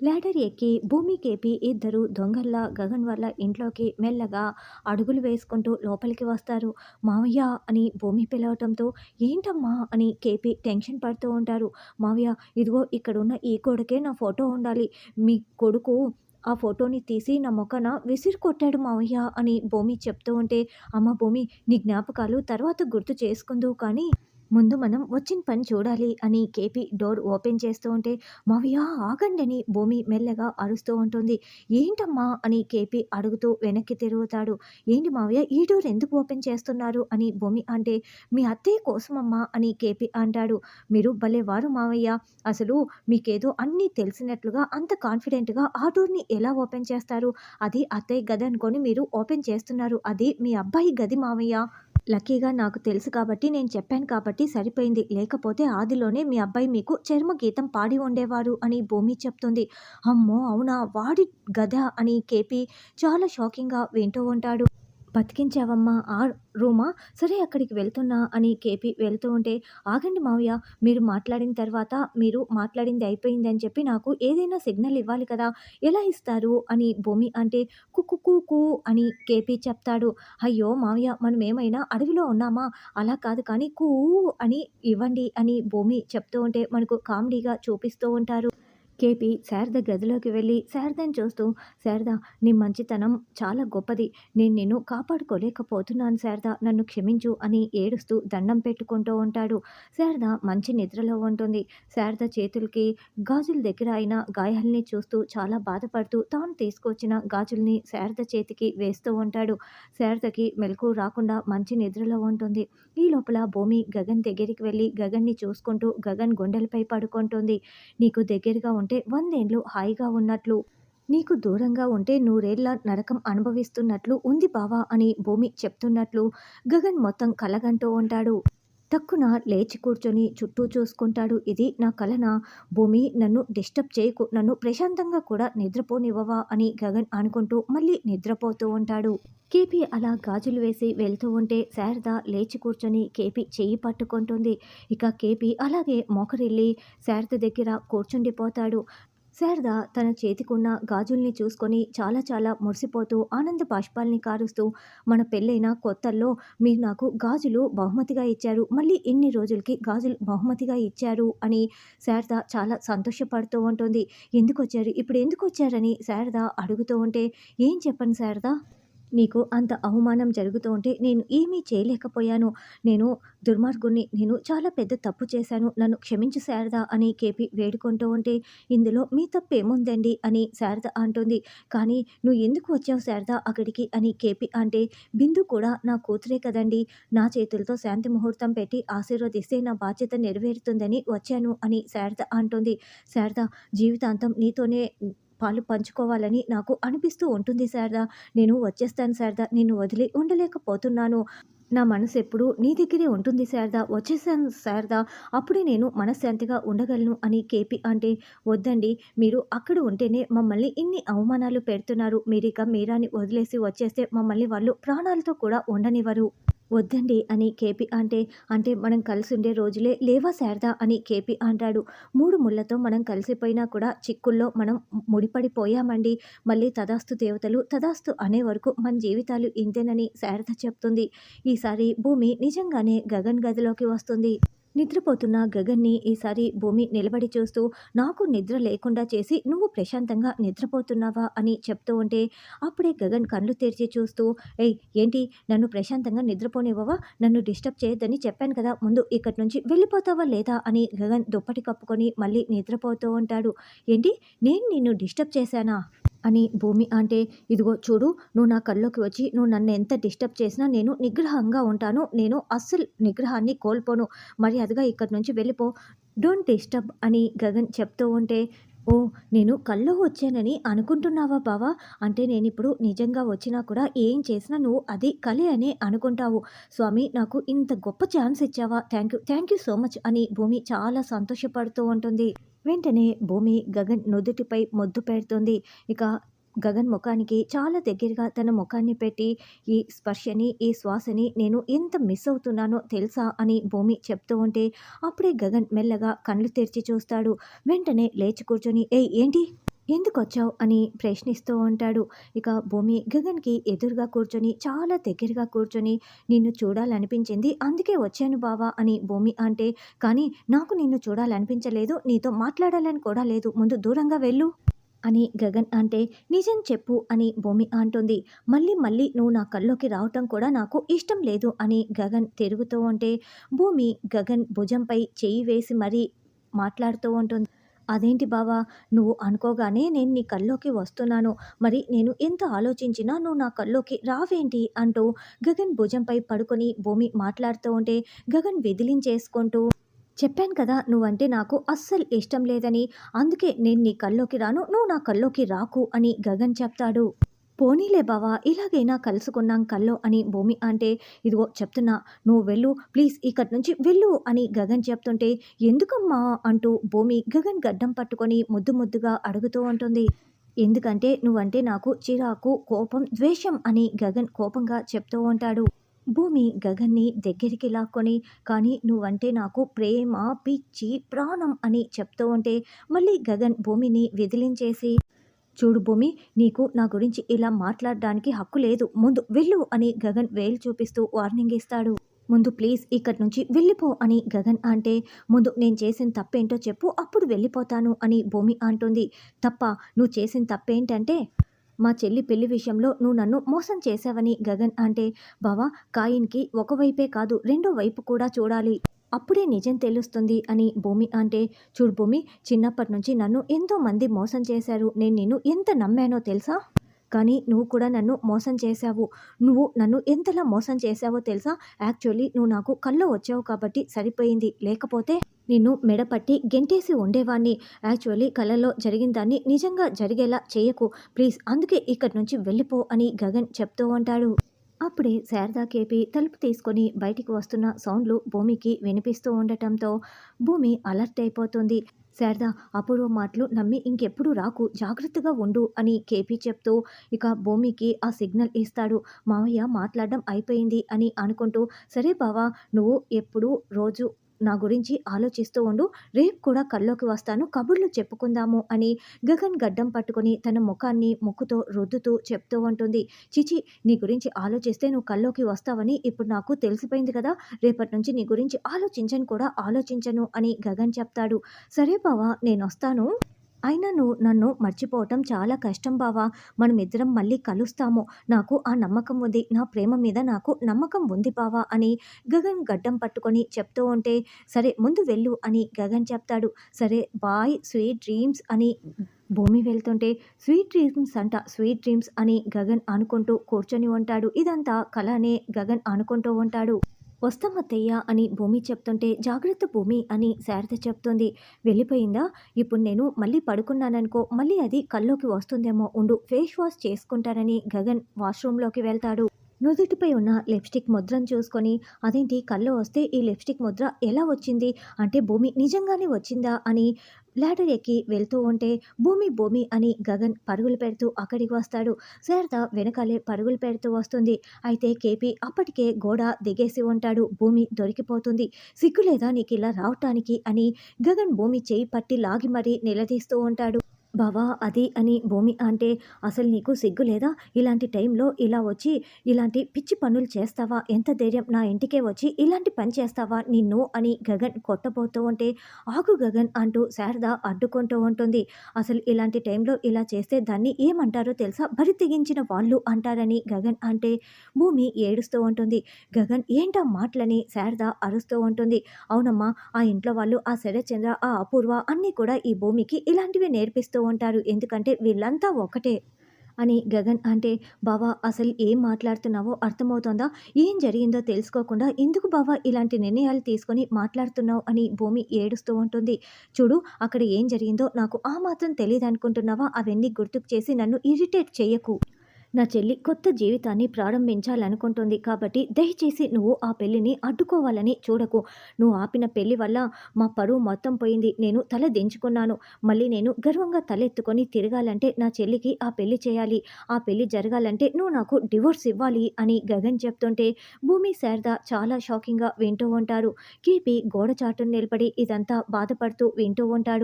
Ladder ఎక్కి భూమికేపి ఇద్దరు దొంగల్లా గగన్ వాళ్ళ ఇంట్లోకి మెల్లగా అడుగులు వేసుకుంటూ లోపలికి వస్తారు. మావయ్య అని భూమి పిలవటంతో ఏంటమ్మా అని కేపి టెన్షన్ పడుతూ ఉంటారు. మావయ్య ఇదిగో ఇక్కడున్న ఈ గోడకే నా ఫోటో ఉండాలి. మీ కొడుకు ఆ ఫోటోని తీసి నా మొఖాన విసిరి కొట్టాడు మావయ్య అని భూమి చెప్తూ ఉంటే, అమ్మ భూమి నీ జ్ఞాపకాలు తర్వాత గుర్తు చేసుకుందువు కానీ ముందు మనం వచ్చిన పని చూడాలి అని కేపి డోర్ ఓపెన్ చేస్తూ ఉంటే, మావయ్య ఆగండి అని భూమి మెల్లగా అరుస్తూ ఉంటుంది. ఏంటమ్మా అని కేపి అడుగుతూ వెనక్కి తిరుగుతాడు. ఏంటి మావయ్య ఈ డోర్ ఎందుకు ఓపెన్ చేస్తున్నారు అని భూమి అంటే, మీ అత్తయ్య కోసమమ్మా అని కేపి అంటాడు. మీరు భలేవారు మావయ్య, అసలు మీకేదో అన్నీ తెలిసినట్లుగా అంత కాన్ఫిడెంట్గా ఆ డోర్ని ఎలా ఓపెన్ చేస్తారు? అది అత్తయ్య గది అనుకొని మీరు ఓపెన్ చేస్తున్నారు, అది మీ అబ్బాయి గది మావయ్య. లక్కీగా నాకు తెలుసు కాబట్టి నేను చెప్పాను కాబట్టి సరిపోయింది, లేకపోతే ఆదిలోనే మీ అబ్బాయి మీకు చర్మగీతం పాడి ఉండేవారు అని భూమి చెప్తుంది. అమ్మో అవునా, వాడి గదా అని కేపి చాలా షాకింగ్గా వింటూ ఉంటాడు. బతికించావమ్మా ఆ రూమా, సరే అక్కడికి వెళ్తున్నా అని కేపి వెళ్తూ ఉంటే, ఆగండి మావయ్య, మీరు మాట్లాడిన తర్వాత మీరు మాట్లాడింది అయిపోయింది అని చెప్పి నాకు ఏదైనా సిగ్నల్ ఇవ్వాలి కదా, ఎలా ఇస్తారు అని భూమి అంటే, కుక్కు కూ అని కేపి చెప్తాడు. అయ్యో మావయ్య మనం ఏమైనా అడవిలో ఉన్నామా, అలా కాదు కానీ కూ అని ఇవ్వండి అని భూమి చెప్తూ ఉంటే మనకు కామెడీగా చూపిస్తూ ఉంటారు. కేపి శారద గదిలోకి వెళ్ళి శారదని చూస్తూ, శారద నీ మంచితనం చాలా గొప్పది, నేను నిన్ను కాపాడుకోలేకపోతున్నాను శారద, నన్ను క్షమించు అని ఏడుస్తూ దండం పెట్టుకుంటూ ఉంటాడు. శారద మంచి నిద్రలో ఉంటుంది. శారద చేతులకి గాజుల దగ్గర అయిన గాయాల్ని చూస్తూ చాలా బాధపడుతూ తాను తీసుకొచ్చిన గాజుల్ని శారద చేతికి వేస్తూ ఉంటాడు. శారదకి మెలకు రాకుండా మంచి నిద్రలో ఉంటుంది. ఈ లోపల భూమి గగన్ దగ్గరికి వెళ్ళి గగన్ని చూసుకుంటూ గగన్ గుండెలపై పడుకుంటుంది. నీకు దగ్గరగా ఉంటే 100 ఏండ్లు హాయిగా ఉన్నట్లు, నీకు దూరంగా ఉంటే 100 ఏళ్ల నరకం అనుభవిస్తున్నట్లు ఉంది బావా అని భూమి చెప్తున్నట్లు గగన్ మొత్తం కలగంటూ ఉంటాడు. టక్కున లేచి కూర్చొని చుట్టూ చూసుకుంటాడు. ఇది నా కలనా? భూమి నన్ను డిస్టర్బ్ చేయకు, నన్ను ప్రశాంతంగా కూడా నిద్రపోనివ్వవా అని గగన్ అనుకుంటూ మళ్ళీ నిద్రపోతూ ఉంటాడు. కేపి అలా గాజులు వేసి వెళ్తూ ఉంటే శారద లేచి కూర్చొని కేపి చెయ్యి పట్టుకుంటుంది. ఇక కేపి అలాగే మోకరిల్లి శారద దగ్గర కూర్చుండిపోతాడు. శారద తన చేతికున్న గాజుల్ని చూసుకొని చాలా చాలా మురిసిపోతూ ఆనంద బాష్పాల్ని కారుస్తూ, మన పెళ్ళైన కొత్తల్లో మీరు నాకు గాజులు బహుమతిగా ఇచ్చారు, మళ్ళీ ఇన్ని రోజులకి గాజులు బహుమతిగా ఇచ్చారు అని శారద చాలా సంతోషపడుతూ ఉంటుంది. ఎందుకొచ్చారు ఇప్పుడు ఎందుకొచ్చారని శారద అడుగుతూ ఉంటే, ఏం చెప్పను శారద, నీకు అంత అవమానం జరుగుతూ ఉంటే నేను ఏమీ చేయలేకపోయాను, నేను దుర్మార్గుణ్ణి, నేను చాలా పెద్ద తప్పు చేశాను, నన్ను క్షమించు శారద అని కేపి వేడుకుంటూ ఉంటే, ఇందులో మీ తప్పేముందండి అని శారద అంటుంది. కానీ నువ్వు ఎందుకు వచ్చావు శారద అక్కడికి అని కేపి అంటే, బిందు కూడా నా కూతురే కదండి, నా చేతులతో శాంతి ముహూర్తం పెట్టి ఆశీర్వదిస్తే నా బాధ్యత నెరవేరుతుందని వచ్చాను అని శారద అంటుంది. శారద జీవితాంతం నీతోనే పాలు పంచుకోవాలని నాకు అనిపిస్తూ ఉంటుంది శారద, నేను వచ్చేస్తాను శారద, నిన్ను వదిలి ఉండలేకపోతున్నాను, నా మనసు ఎప్పుడు నీ దగ్గరే ఉంటుంది శారద, వచ్చేసాను శారద, అప్పుడే నేను మనశ్శాంతిగా ఉండగలను అని కేపి అంటే, వద్దండి మీరు అక్కడ ఉంటేనే మమ్మల్ని ఇన్ని అవమానాలు పెడుతున్నారు, మీరిక మీరాని వదిలేసి వచ్చేస్తే మమ్మల్ని వాళ్ళు ప్రాణాలతో కూడా ఉండనివ్వరు, వద్దండి అని కేపి అంటే, అంటే మనం కలిసి ఉండే రోజులే లేవా శారద అని కేపి అంటాడు. 3 ముళ్ళతో మనం కలిసిపోయినా కూడా చిక్కుల్లో మనం ముడిపడిపోయామండి, మళ్ళీ తదాస్తు దేవతలు తదాస్తు అనే వరకు మన జీవితాలు ఇంతేనని శారద చెప్తుంది. ఈసారి భూమి నిజంగానే గగన్ గదిలోకి వస్తుంది. నిద్రపోతున్న గగన్ని ఈసారి భూమి నిలబడి చూస్తూ, నాకు నిద్ర లేకుండా చేసి నువ్వు ప్రశాంతంగా నిద్రపోతున్నావా అని చెప్తూ ఉంటే, అప్పుడే గగన్ కళ్ళు తెరిచి చూస్తూ, ఏయ్ ఏంటి నన్ను ప్రశాంతంగా నిద్రపోనివ్వవా, నన్ను డిస్టర్బ్ చేయొద్దని చెప్పాను కదా, ముందు ఇక్కడి నుంచి వెళ్ళిపోతావా లేదా అని గగన్ దుప్పటి కప్పుకొని మళ్ళీ నిద్రపోతూ ఉంటాడు. ఏంటి నేను నిన్ను డిస్టర్బ్ చేశానా అని భూమి అంటే, ఇదిగో చూడు నువ్వు నా కల్లోకి వచ్చి నువ్వు నన్ను ఎంత డిస్టర్బ్ చేసినా నేను నిగ్రహంగా ఉంటాను, నేను అస్సలు నిగ్రహాన్ని కోల్పోను, మర్యాదగా ఇక్కడి నుంచి వెళ్ళిపో, డోంట్ డిస్టర్బ్ అని గగన్ చెప్తూ ఉంటే, ఓ నేను కల్లో వచ్చానని అనుకుంటున్నావా బావా, అంటే నేను ఇప్పుడు నిజంగా వచ్చినా కూడా ఏం చేసినా నువ్వు అది కలే అని అనుకుంటావు, స్వామి నాకు ఇంత గొప్ప ఛాన్స్ ఇచ్చావా, థ్యాంక్ యూ సో మచ్ అని భూమి చాలా సంతోషపడుతూ ఉంటుంది. వెంటనే భూమి గగన్ నుదుటిపై ముద్దు పెడుతుంది. ఇక గగన్ ముఖానికి చాలా దగ్గరగా తన ముఖాన్ని పెట్టి, ఈ స్పర్శని ఈ శ్వాసని నేను ఎంత మిస్ అవుతున్నానో తెలుసా అని భూమి చెప్తూ ఉంటే, అప్పుడే గగన్ మెల్లగా కళ్ళు తెరిచి చూస్తాడు. వెంటనే లేచి కూర్చొని, ఏయ్ ఏంటి ఎందుకొచ్చావు అని ప్రశ్నిస్తూ ఉంటాడు. ఇక భూమి గగన్‌కి ఎదురుగా కూర్చొని చాలా దగ్గరగా కూర్చొని నిన్ను చూడాలనిపించింది. అందుకే వచ్చాను బావ అని భూమి అంటే, కానీ నాకు నిన్ను చూడాలనిపించలేదు. నీతో మాట్లాడాలని కూడా లేదు. ముందు దూరంగా వెళ్ళు అని గగన్ అంటే, నిజం చెప్పు అని భూమి అంటుంది. మళ్ళీ మళ్ళీ నువ్వు నా కల్లోకి రావటం కూడా నాకు ఇష్టం లేదు అని గగన్ తిరుగుతూ ఉంటే, భూమి గగన్ భుజంపై చెయ్యి వేసి మరీ మాట్లాడుతూ ఉంటుంది. అదేంటి బావా! నువ్వు అనుకోగానే నేను నీ కల్లోకి వస్తున్నాను. మరి నేను ఎంత ఆలోచించినా నువ్వు నా కల్లోకి రావేంటి? అంటూ గగన్ భుజంపై పడుకొని భూమి మాట్లాడుతూ ఉంటే, గగన్ విదిలించేసుకుంటూ చెప్పాను కదా! నువ్వంటే నాకు అస్సలు ఇష్టం లేదని. అందుకే నేను నీ కల్లోకి రాను. నువ్వు నా కల్లోకి రాకు అని గగన్ చెప్తాడు. పోనీలే బావ! ఇలాగైనా కలుసుకున్నాం కల్లో అని భూమి అంటే, ఇదిగో చెప్తున్నా నువ్వు వెళ్ళు ప్లీజ్ ఇక్కడి నుంచి వెళ్ళు అని గగన్ చెప్తుంటే, ఎందుకమ్మా అంటూ భూమి గగన్ గడ్డం పట్టుకొని ముద్దు ముద్దుగా అడుగుతూ ఉంటుంది. ఎందుకంటే నువ్వంటే నాకు చిరాకు, కోపం, ద్వేషం అని గగన్ కోపంగా చెప్తూ ఉంటాడు. భూమి గగన్ని దగ్గరికి లాక్కొని, కానీ నువ్వంటే నాకు ప్రేమ, పిచ్చి, ప్రాణం అని చెప్తూ ఉంటే, మళ్ళీ గగన్ భూమిని విదిలించేసి, చూడు భూమి, నీకు నా గురించి ఇలా మాట్లాడడానికి హక్కు లేదు. ముందు వెళ్ళు అని గగన్ వేలు చూపిస్తూ వార్నింగ్ ఇస్తాడు. ముందు ప్లీజ్ ఇక్కడి నుంచి వెళ్ళిపో అని గగన్ అంటే, ముందు నేను చేసిన తప్పేంటో చెప్పు అప్పుడు వెళ్ళిపోతాను అని భూమి అంటుంది. తప్ప నువ్వు చేసిన తప్పేంటంటే మా చెల్లి పెళ్లి విషయంలో నువ్వు నన్ను మోసం చేశావని గగన్ అంటే, బావా కాయిన్‌కి ఒకవైపే కాదు రెండో వైపు కూడా చూడాలి. అప్పుడే నిజం తెలుస్తుంది అని భూమి అంటే, చూడు భూమి, చిన్నప్పటి నుంచి నన్ను ఎంతోమంది మోసం చేశారు. నేను నిన్ను ఎంత నమ్మానో తెలుసా? కానీ నువ్వు కూడా నన్ను మోసం చేశావు. నువ్వు నన్ను ఎంతలా మోసం చేశావో తెలుసా? యాక్చువల్లీ నువ్వు నాకు కల్లో వచ్చావు కాబట్టి సరిపోయింది. లేకపోతే నిన్ను మెడపట్టి గెంటేసి ఉండేవాణ్ణి. యాక్చువల్లీ కలలో జరిగిన దాన్ని నిజంగా జరిగేలా చేయకు. ప్లీజ్ అందుకే ఇక్కడి నుంచి వెళ్ళిపో అని గగన్ చెప్తూ ఉంటాడు. అప్పుడే శారదా కేపి తలుపు తీసుకొని బయటికి వస్తున్న సౌండ్లు భూమికి వినిపిస్తూ ఉండటంతో భూమి అలర్ట్ అయిపోతుంది. శారద అపూర్వ మాటలు నమ్మి ఇంకెప్పుడు రాకు, జాగ్రత్తగా ఉండు అని కేపీ చెప్తూ ఇక భూమికి ఆ సిగ్నల్ ఇస్తాడు. మావయ్య మాట్లాడడం అయిపోయింది అని అనుకుంటూ, సరే బావా నువ్వు ఎప్పుడు రోజు నా గురించి ఆలోచిస్తూ ఉండు, రేపు కూడా కల్లోకి వస్తాను, కబుర్లు చెప్పుకుందాము అని గగన్ గడ్డం పట్టుకొని తన ముఖాన్ని ముక్కుతో రుద్దుతూ చెప్తూ ఉంటుంది. చిచి, నీ గురించి ఆలోచిస్తే నువ్వు కల్లోకి వస్తావని ఇప్పుడు నాకు తెలిసిపోయింది కదా, రేపటి నుంచి నీ గురించి ఆలోచించను కూడా ఆలోచించను అని గగన్ చెప్తాడు. సరే బావా నేనొస్తాను. అయినా నువ్వు నన్ను మర్చిపోవటం చాలా కష్టం బావా. మనమిద్దరం మళ్ళీ కలుస్తాము. నాకు ఆ నమ్మకం ఉంది. నా ప్రేమ మీద నాకు నమ్మకం ఉంది బావా అని గగన్ గడ్డం పట్టుకొని చెప్తూ ఉంటే, సరే ముందు వెళ్ళు అని గగన్ చెప్తాడు. సరే బాయ్ స్వీట్ డ్రీమ్స్ అని భూమి వెళ్తుంటే, స్వీట్ డ్రీమ్స్ అంట స్వీట్ డ్రీమ్స్ అని గగన్ అనుకుంటూ కూర్చొని ఉంటాడు. ఇదంతా కల అనే గగన్ అనుకుంటూ ఉంటాడు. వస్తామత్తయ్య అని భూమి చెప్తుంటే, జాగ్రత్త భూమి అని శారద చెప్తుంది. వెళ్ళిపోయిందా? ఇప్పుడు నేను మళ్ళీ పడుకున్నాననుకో, మళ్ళీ అది కల్లోకి వస్తుందేమో ఉండు, ఫేస్ వాష్ చేసుకుంటానని గగన్ వాష్రూమ్లోకి వెళ్తాడు. నుదుటిపై ఉన్న లిప్స్టిక్ ముద్రను చూసుకొని, అదేంటి కల్లో వస్తే ఈ లిప్స్టిక్ ముద్ర ఎలా వచ్చింది? అంటే భూమి నిజంగానే వచ్చిందా అని లాడర్ ఎక్కి వెళ్తూ ఉంటే, భూమి భూమి అని గగన్ పరుగులు పెడుతూ అక్కడికి వస్తాడు. శారద వెనకాలే పరుగులు పెడుతూ వస్తుంది. అయితే కేపీ అప్పటికే గోడ దిగేసి ఉంటాడు. భూమి దొరికిపోతుంది. సిగ్గులేదా నీకు ఇలా రావటానికి అని గగన్ భూమి చేయి పట్టి లాగి మరీ నిలదీస్తూ ఉంటాడు. బావా అది అని భూమి అంటే, అసలు నీకు సిగ్గు లేదా? ఇలాంటి టైంలో ఇలా వచ్చి ఇలాంటి పిచ్చి పనులు చేస్తావా? ఎంత ధైర్యం నా ఇంటికే వచ్చి ఇలాంటి పని చేస్తావా నిన్ను అని గగన్ కొట్టబోతూ ఉంటే, ఆగు గగన్ అంటూ శారద అడ్డుకుంటూ ఉంటుంది. అసలు ఇలాంటి టైంలో ఇలా చేస్తే దాన్ని ఏమంటారో తెలుసా? బరి తెగించిన వాళ్ళు అంటారని గగన్ అంటే భూమి ఏడుస్తూ ఉంటుంది. గగన్ ఏంటా మాటలని శారద అరుస్తూ ఉంటుంది. అవునమ్మా, ఆ ఇంట్లో వాళ్ళు ఆ శరత్చంద్ర, ఆ అపూర్వ అన్నీ కూడా ఈ భూమికి ఇలాంటివి నేర్పిస్తూ ఉంటారు. ఎందుకంటే వీళ్ళంతా ఒకటే అని గగన్ అంటే, బావా అసలు ఏం మాట్లాడుతున్నావో అర్థమవుతోందా? ఏం జరిగిందో తెలుసుకోకుండా ఎందుకు బావా ఇలాంటి నిర్ణయాలు తీసుకొని మాట్లాడుతున్నావు అని భూమి ఏడుస్తూ ఉంటుంది. చూడు అక్కడ ఏం జరిగిందో నాకు ఆ మాత్రం తెలియదనుకుంటున్నావా? అవన్నీ గుర్తుకు చేసి నన్ను ఇరిటేట్ చెయ్యకు. నా చెల్లి కొత్త జీవితాన్ని ప్రారంభించాలనుకుంటుంది కాబట్టి దయచేసి నువ్వు ఆ పెళ్ళిని అడ్డుకోవాలని చూడకు. నువ్వు ఆపిన పెళ్లి వల్ల మా పరువు మొత్తం పోయింది. నేను తల దించుకున్నాను. మళ్ళీ నేను గర్వంగా తలెత్తుకొని తిరగాలంటే నా చెల్లికి ఆ పెళ్లి చేయాలి. ఆ పెళ్లి జరగాలంటే నువ్వు నాకు డివోర్స్ ఇవ్వాలి అని గగన్ చెప్తుంటే భూమి శారద చాలా షాకింగ్గా వింటూ ఉంటారు. కీపి గోడ చాటును నిలబడి ఇదంతా బాధపడుతూ వింటూ ఉంటాడు.